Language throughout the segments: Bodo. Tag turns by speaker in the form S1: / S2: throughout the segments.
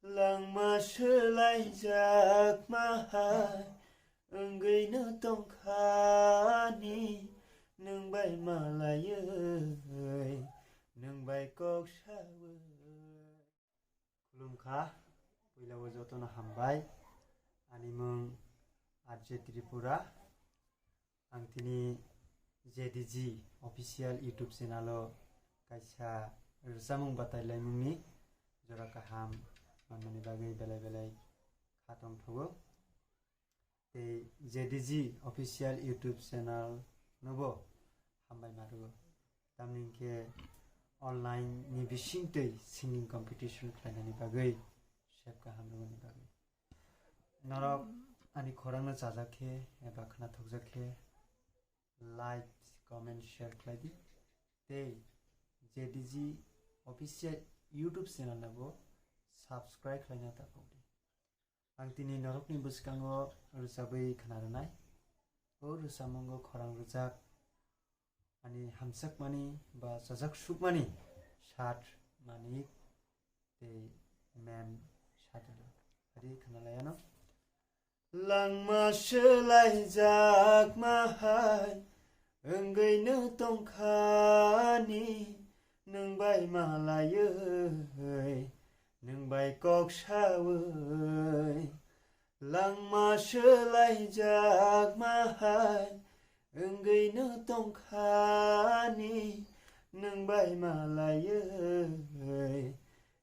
S1: लांमा सोलायजाक माहाय ओंगैनो दंखानि नोंबाय मालायै नोंबाय कक सावै खुलुमखा बैलाव जतन हामबाय आनि मुं आरजे त्रिपुरा आं दिनै जेडिजि अफिसियेल इउटुब चेनेल कायसा रजामुं बातायलाय मुंनि जरा गाहाम माननानै बागै बेलाय बेलाय खाथं थगो ते जेडिजि अफिसियेल इउटुब चेनेल नबो हामबाय मारुगो तामनिके अनलाइन नि बिसिंतै सिंगिं कम्पिटिशन खालायनायनि बागै शेफ गाहाम नगोनि बागै नरक आनि खौरांनो जाजाखे एबा खोनाथगजाखे लाइक कमेन्ट शेयर खालायदि ते जेडिजि अफिसियेल यूट्यूब चैनल नाबो सब्सक्राइब खालायना थाबावदि आं दिनै नरकनि बुसकांगो रोजाबै खोनानाय ओ रोजामुंगो खौरां रोजाक आनि हामसाक मानि बा जाजाक सुकमानि सात मानि ते मेन सादला आरि खोनालायानो लांमा सोलायजाक माहाय ओंगैनो दंखानि नोंबाय मालायै नोंबाय कक सावै लांमा सोलायजाक माहाय ओंगैनो दंखानि नोंबाय मालायै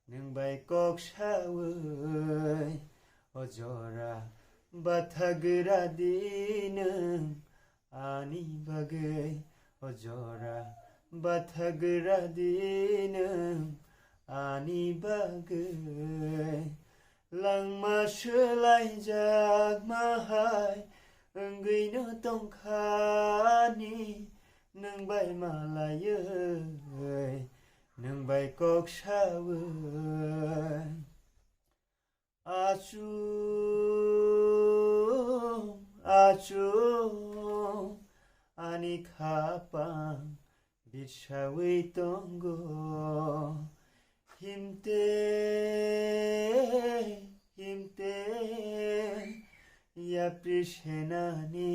S1: नोंबाय कक सावै अजरा बाथागोरा दि नों आनि बागै अजरा बाथागोरा दि नों आनि बागै लांमा सोलायजाक माहाय ओंगैनो दंखानि नोंबाय मालायै नोंबाय कक सावै आचु आचु आनि खापां बिरसावै दंगो हिमते हिमते याप्रि सेनानि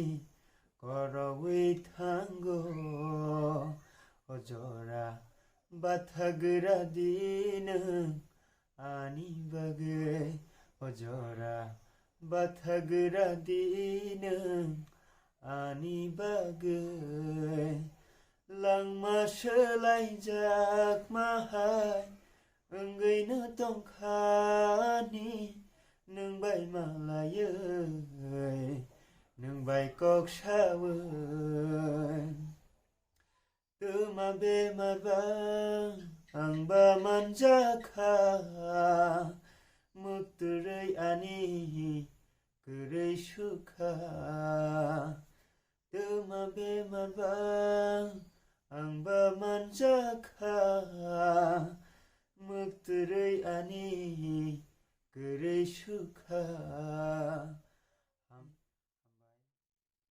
S1: करवै थांगो अजरा बाथागोरा दि नों आनि बागै अजरा बाथागोरा दि नों आनि बागै लांमा सोलायजाक माहाय ओंगैनो दंखानि नोंबाय मालायै नोंबाय कक सावै तोमा बेमारबा आंबा मानजाखा मुक्तुरै आनि गोरै सुखा तोमा बेमारबा आंबा मानजाखा मुक्तुरै आनि गोरै सुखा